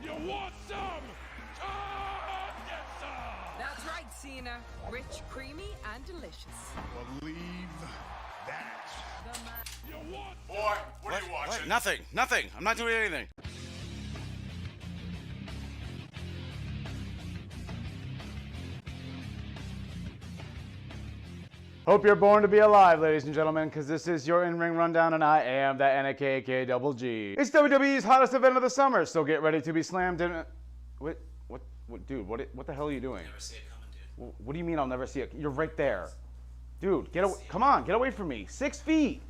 You want some? Come get some! That's right, Cena. Rich, creamy, and delicious. Believe that. You want some? Boy, what are you watching? What? Nothing. Nothing. I'm not doing anything. Hope you're born to be alive, ladies and gentlemen, because this is your in-ring rundown, and I am that NAKK Double G. It's WWE's hottest event of the summer, so get ready to be slammed in. What, dude? What the hell are you doing? Never see it coming, dude. What do you mean I'll never see it? You're right there, dude. Get away! Come on, get away from me. 6 feet.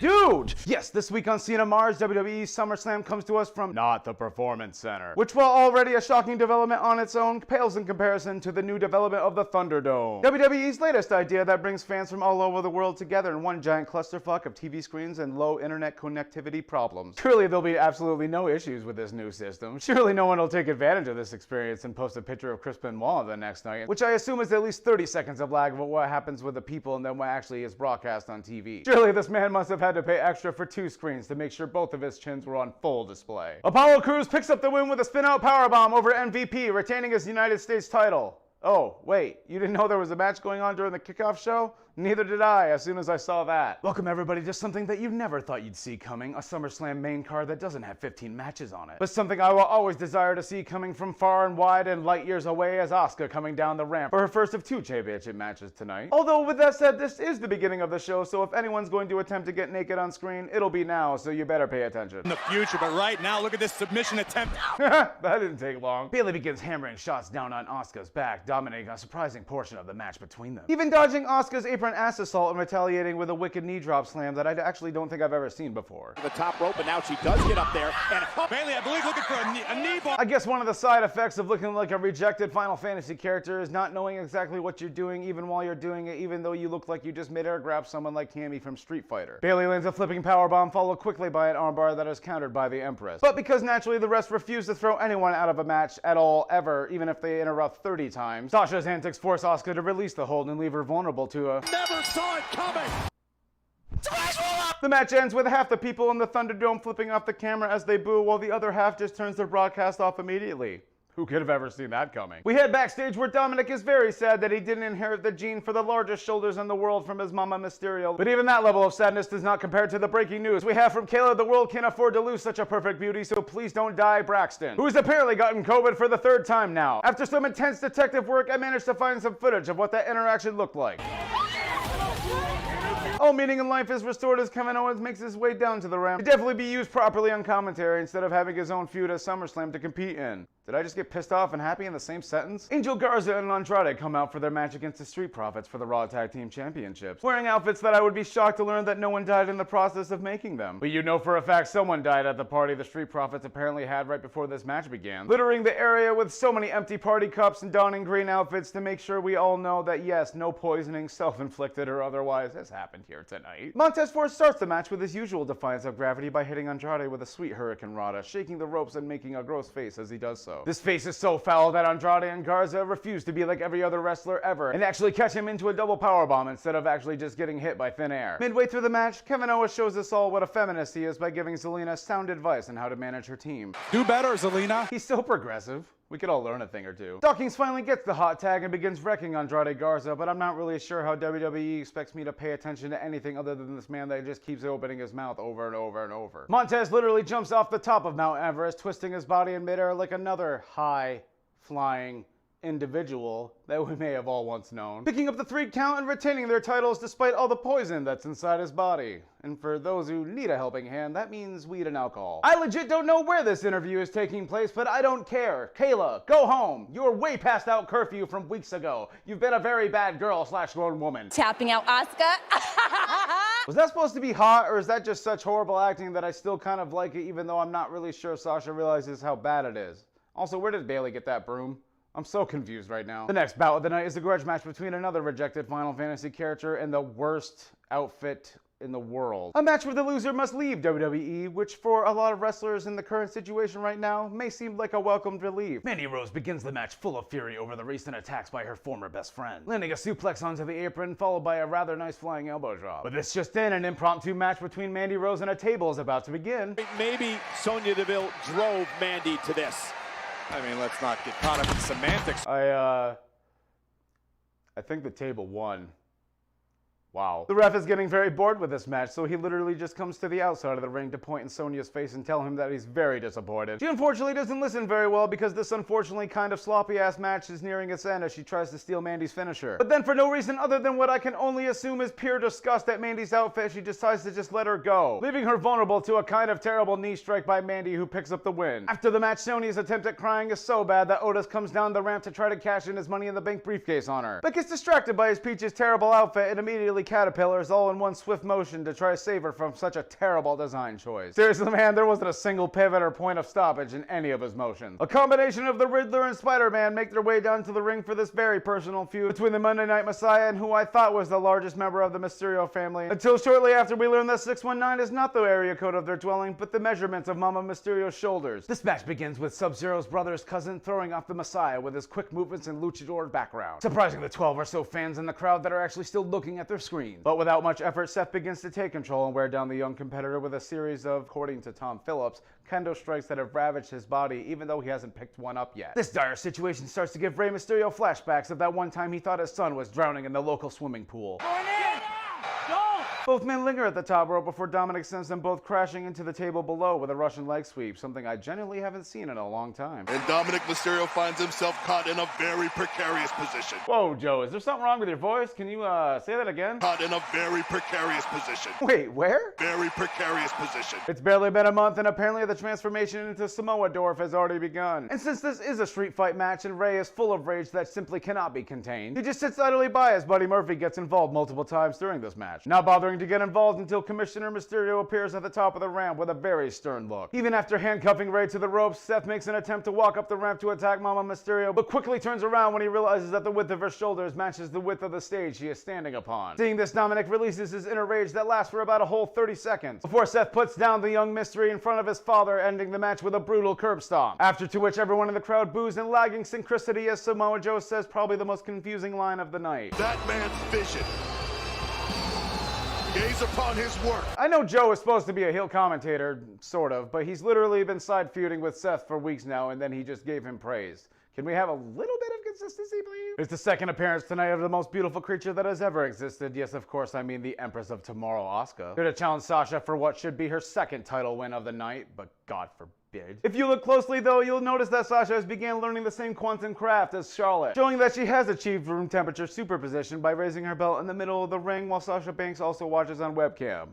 Dude! Yes, this week on Cena Mars, WWE Summerslam comes to us from not the Performance Center, which, while already a shocking development on its own, pales in comparison to the new development of the Thunderdome. WWE's latest idea that brings fans from all over the world together in one giant clusterfuck of TV screens and low internet connectivity problems. Surely there'll be absolutely no issues with this new system. Surely no one will take advantage of this experience and post a picture of Chris Benoit the next night, which I assume is at least 30 seconds of lag of what happens with the people and then what actually is broadcast on TV. Surely this man must have had to pay extra for 2 screens to make sure both of his chins were on full display. Apollo Crews picks up the win with a spin-out powerbomb over MVP, retaining his United States title. Oh, wait, you didn't know there was a match going on during the kickoff show? Neither did I as soon as I saw that. Welcome everybody to something that you never thought you'd see coming, a SummerSlam main card that doesn't have 15 matches on it. But something I will always desire to see coming from far and wide and light years away as Asuka coming down the ramp for her first of 2 championship matches tonight. Although with that said, this is the beginning of the show, so if anyone's going to attempt to get naked on screen, it'll be now, so you better pay attention. In the future, but right now, look at this submission attempt. That didn't take long. Bayley begins hammering shots down on Asuka's back, dominating a surprising portion of the match between them. Even dodging Asuka's apron ass assault and retaliating with a wicked knee drop slam that I actually don't think I've ever seen before. The top rope, and now she does get up there. And Bayley, I believe, looking for a knee bar. I guess one of the side effects of looking like a rejected Final Fantasy character is not knowing exactly what you're doing even while you're doing it, even though you look like you just mid-air grabbed someone like Cammy from Street Fighter. Bayley lands a flipping powerbomb, followed quickly by an armbar that is countered by the Empress. But because naturally the rest refuse to throw anyone out of a match at all, ever, even if they interrupt 30 times, Sasha's antics force Asuka to release the hold and leave her vulnerable to a Never saw it coming. The match ends with half the people in the Thunderdome flipping off the camera as they boo, while the other half just turns their broadcast off immediately. Who could have ever seen that coming? We head backstage where Dominic is very sad that he didn't inherit the gene for the largest shoulders in the world from his mama Mysterio. But even that level of sadness does not compare to the breaking news we have from Kayla. The world can't afford to lose such a perfect beauty, so please don't die, Braxton, who's apparently gotten COVID for the 3rd time now. After some intense detective work, I managed to find some footage of what that interaction looked like. All meaning in life is restored as Kevin Owens makes his way down to the ramp. He'd definitely be used properly on commentary instead of having his own feud at SummerSlam to compete in. Did I just get pissed off and happy in the same sentence? Angel Garza and Andrade come out for their match against the Street Profits for the Raw Tag Team Championships, wearing outfits that I would be shocked to learn that no one died in the process of making them. But you know for a fact someone died at the party the Street Profits apparently had right before this match began, littering the area with so many empty party cups and donning green outfits to make sure we all know that yes, no poisoning, self-inflicted or otherwise, has happened here tonight. Montez Ford starts the match with his usual defiance of gravity by hitting Andrade with a sweet Hurricane Rana, shaking the ropes and making a gross face as he does so. This face is so foul that Andrade and Garza refuse to be like every other wrestler ever and actually catch him into a double powerbomb instead of actually just getting hit by thin air. Midway through the match, Kevin Owens shows us all what a feminist he is by giving Zelina sound advice on how to manage her team. Do better, Zelina. He's so progressive. We could all learn a thing or two. Dawkins finally gets the hot tag and begins wrecking Andrade Garza, but I'm not really sure how WWE expects me to pay attention to anything other than this man that just keeps opening his mouth over and over and over. Montez literally jumps off the top of Mount Everest, twisting his body in midair like another high-flying individual that we may have all once known, picking up the 3 count and retaining their titles despite all the poison that's inside his body. And for those who need a helping hand, that means weed and alcohol. I legit don't know where this interview is taking place, but I don't care. Kayla, go home. You're way past out curfew from weeks ago. You've been a very bad girl / grown woman. Tapping out Asuka. Was that supposed to be hot, or is that just such horrible acting that I still kind of like it, even though I'm not really sure Sasha realizes how bad it is? Also, where did Bayley get that broom? I'm so confused right now. The next bout of the night is a grudge match between another rejected Final Fantasy character and the worst outfit in the world. A match where the loser must leave WWE, which for a lot of wrestlers in the current situation right now may seem like a welcomed relief. Mandy Rose begins the match full of fury over the recent attacks by her former best friend, landing a suplex onto the apron followed by a rather nice flying elbow drop. But this just in, an impromptu match between Mandy Rose and a table is about to begin. Maybe Sonya Deville drove Mandy to this. I mean, let's not get caught up in semantics. I think the table won. Wow. The ref is getting very bored with this match, so he literally just comes to the outside of the ring to point in Sonya's face and tell him that he's very disappointed. She unfortunately doesn't listen very well because this unfortunately kind of sloppy-ass match is nearing its end as she tries to steal Mandy's finisher. But then for no reason other than what I can only assume is pure disgust at Mandy's outfit, she decides to just let her go, leaving her vulnerable to a kind of terrible knee strike by Mandy, who picks up the win. After the match, Sonya's attempt at crying is so bad that Otis comes down the ramp to try to cash in his Money in the Bank briefcase on her, but gets distracted by his Peach's terrible outfit and immediately caterpillars all in one swift motion to try to save her from such a terrible design choice. Seriously, man, there wasn't a single pivot or point of stoppage in any of his motions. A combination of the Riddler and Spider-Man make their way down to the ring for this very personal feud between the Monday Night Messiah and who I thought was the largest member of the Mysterio family, until shortly after we learn that 619 is not the area code of their dwelling, but the measurements of Mama Mysterio's shoulders. This match begins with Sub-Zero's brother's cousin throwing off the Messiah with his quick movements and luchador background, surprising the 12 or so fans in the crowd that are actually still looking at their screens. But without much effort, Seth begins to take control and wear down the young competitor with a series of, according to Tom Phillips, kendo strikes that have ravaged his body even though he hasn't picked one up yet. This dire situation starts to give Rey Mysterio flashbacks of that one time he thought his son was drowning in the local swimming pool. Both men linger at the top rope before Dominic sends them both crashing into the table below with a Russian leg sweep, something I genuinely haven't seen in a long time. And Dominic Mysterio finds himself caught in a very precarious position. Whoa, Joe, is there something wrong with your voice? Can you say that again? Caught in a very precarious position. Wait, where? Very precarious position. It's barely been a month and apparently the transformation into Samoa Dwarf has already begun. And since this is a street fight match and Rey is full of rage that simply cannot be contained, he just sits idly by as Buddy Murphy gets involved multiple times during this match, not bothering to get involved until Commissioner Mysterio appears at the top of the ramp with a very stern look. Even after handcuffing Rey to the ropes, Seth makes an attempt to walk up the ramp to attack Mama Mysterio, but quickly turns around when he realizes that the width of her shoulders matches the width of the stage she is standing upon. Seeing this, Dominic releases his inner rage that lasts for about a whole 30 seconds, before Seth puts down the young mystery in front of his father, ending the match with a brutal curb stomp. After to which everyone in the crowd boos in lagging synchronicity as Samoa Joe says probably the most confusing line of the night. That man's vision. Gaze upon his work. I know Joe is supposed to be a heel commentator, sort of, but he's literally been side feuding with Seth for weeks now, and then he just gave him praise. Can we have a little bit of consistency, please? It's the second appearance tonight of the most beautiful creature that has ever existed. Yes, of course, I mean the Empress of Tomorrow, Asuka. Here to challenge Sasha for what should be her second title win of the night, but God forbid. If you look closely though, you'll notice that Sasha has began learning the same quantum craft as Charlotte, showing that she has achieved room temperature superposition by raising her belt in the middle of the ring while Sasha Banks also watches on webcam.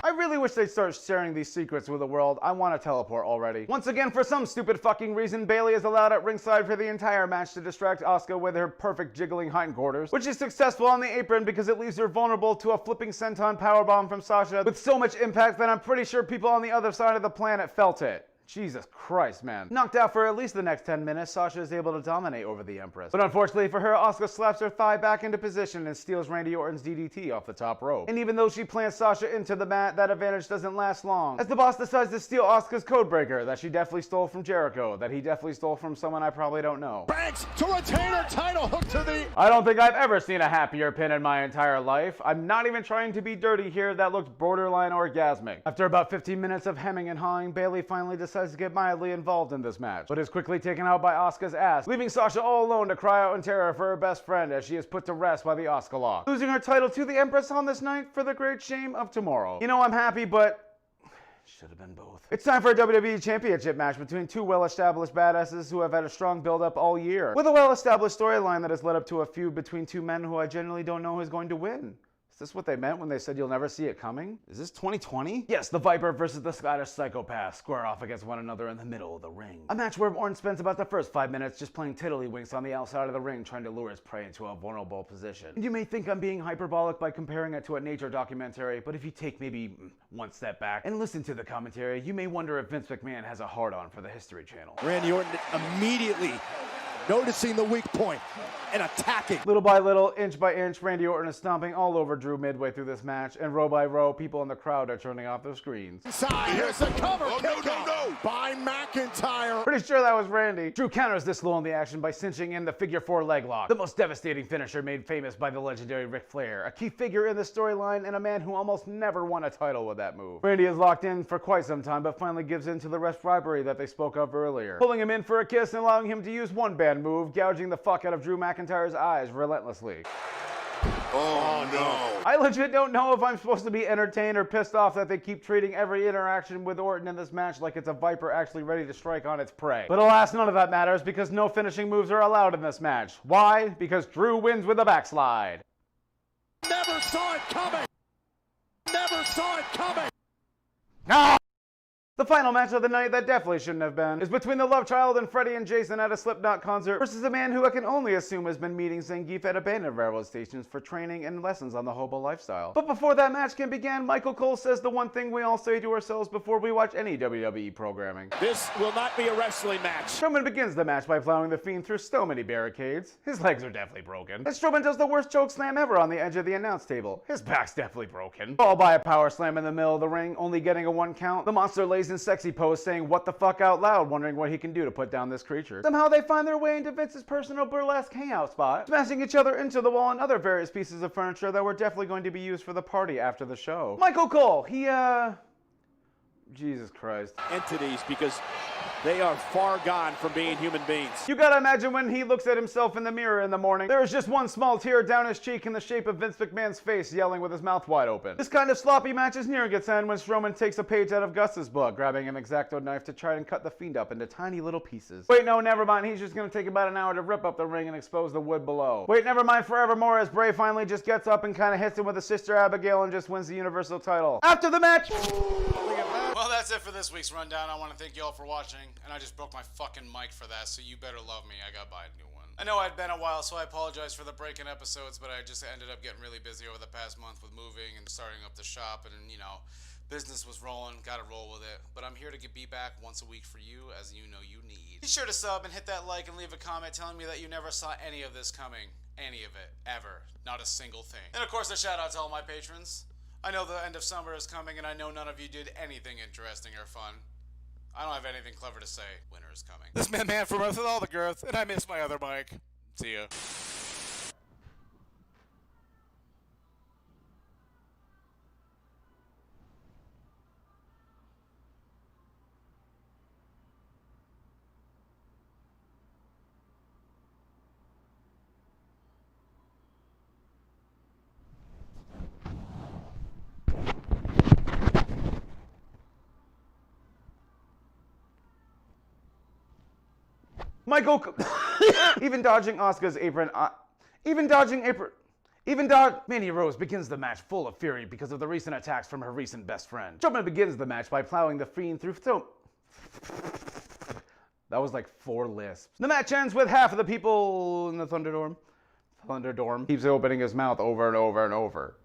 I really wish they'd start sharing these secrets with the world. I want to teleport already. Once again, for some stupid fucking reason, Bayley is allowed at ringside for the entire match to distract Asuka with her perfect jiggling hindquarters, which is successful on the apron because it leaves her vulnerable to a flipping senton powerbomb from Sasha with so much impact that I'm pretty sure people on the other side of the planet felt it. Jesus Christ, man. Knocked out for at least the next 10 minutes, Sasha is able to dominate over the Empress. But unfortunately for her, Asuka slaps her thigh back into position and steals Randy Orton's DDT off the top rope. And even though she plants Sasha into the mat, that advantage doesn't last long, as the boss decides to steal Asuka's codebreaker that she definitely stole from Jericho, that he definitely stole from someone I probably don't know. Banks to retain her title, hook to the... I don't think I've ever seen a happier pin in my entire life. I'm not even trying to be dirty here, that looked borderline orgasmic. After about 15 minutes of hemming and hawing, Bayley finally decides to get mildly involved in this match, but is quickly taken out by Asuka's ass, leaving Sasha all alone to cry out in terror for her best friend as she is put to rest by the Asuka lock, losing her title to the Empress on this night for the great shame of tomorrow. You know, I'm happy, but should have been both. It's time for a WWE Championship match between two well-established badasses who have had a strong build-up all year, with a well-established storyline that has led up to a feud between two men who I genuinely don't know who's going to win. Is this what they meant when they said you'll never see it coming? Is this 2020? Yes, the Viper versus the Scottish Psychopath square off against one another in the middle of the ring. A match where Orton spends about the first 5 minutes just playing tiddlywinks on the outside of the ring trying to lure his prey into a vulnerable position. And you may think I'm being hyperbolic by comparing it to a nature documentary, but if you take maybe one step back and listen to the commentary, you may wonder if Vince McMahon has a hard-on for the History Channel. Randy Orton immediately noticing the weak point and attacking. Little by little, inch by inch, Randy Orton is stomping all over Drew midway through this match, and row by row, people in the crowd are turning off their screens. Here's the cover. Oh, no. By McIntyre. Pretty sure that was Randy. Drew counters this low in the action by cinching in the figure 4 leg lock, the most devastating finisher made famous by the legendary Ric Flair, a key figure in the storyline and a man who almost never won a title with that move. Randy is locked in for quite some time, but finally gives in to the ref bribery that they spoke of earlier, pulling him in for a kiss and allowing him to use one bad move, gouging the fuck out of Drew McIntyre's eyes relentlessly. Oh, no. I legit don't know if I'm supposed to be entertained or pissed off that they keep treating every interaction with Orton in this match like it's a viper actually ready to strike on its prey. But alas, none of that matters because no finishing moves are allowed in this match. Why? Because Drew wins with a backslide. Never saw it coming. Never saw it coming. Ah! The final match of the night that definitely shouldn't have been is between the Love Child and Freddie and Jason at a Slipknot concert versus a man who I can only assume has been meeting Zangief at abandoned railroad stations for training and lessons on the hobo lifestyle. But before that match can begin, Michael Cole says the one thing we all say to ourselves before we watch any WWE programming. This will not be a wrestling match. Strowman begins the match by plowing the Fiend through so many barricades. His legs are definitely broken. And Strowman does the worst choke slam ever on the edge of the announce table. His back's definitely broken. Followed by a power slam in the middle of the ring, only getting a 1 count. The monster lays in sexy pose saying what the fuck out loud, wondering what he can do to put down this creature. Somehow they find their way into Vince's personal burlesque hangout spot, smashing each other into the wall and other various pieces of furniture that were definitely going to be used for the party after the show. Michael Cole, Jesus Christ. Entities, because they are far gone from being human beings. You gotta imagine when he looks at himself in the mirror in the morning, there is just one small tear down his cheek in the shape of Vince McMahon's face, yelling with his mouth wide open. This kind of sloppy match is nearing its end when Strowman takes a page out of Gus's book, grabbing an X-Acto knife to try and cut the Fiend up into tiny little pieces. Wait, no, never mind. He's just gonna take about an hour to rip up the ring and expose the wood below. Wait, never mind forevermore as Bray finally just gets up and kind of hits him with his sister Abigail and just wins the Universal title. After the match... Well, that's it for this week's rundown. I want to thank you all for watching, and I just broke my fucking mic for that, so you better love me. I gotta buy a new one. I know I'd been a while, so I apologize for the break in episodes, but I just ended up getting really busy over the past month with moving and starting up the shop, and business was rolling, gotta roll with it. But I'm here to be back once a week for you, as you know you need. Be sure to sub and hit that like and leave a comment telling me that you never saw any of this coming. Any of it. Ever. Not a single thing. And of course, a shout out to all my patrons. I know the end of summer is coming, and I know none of you did anything interesting or fun. I don't have anything clever to say. Winter is coming. This man from Earth with all the girth, and I miss my other mic. See ya. Michael, even dodging Asuka's apron, Mandy Rose begins the match full of fury because of the recent attacks from her recent best friend. Strowman begins the match by plowing the Fiend through That was like 4 lisps. The match ends with half of the people in the Thunderdome keeps opening his mouth over and over and over.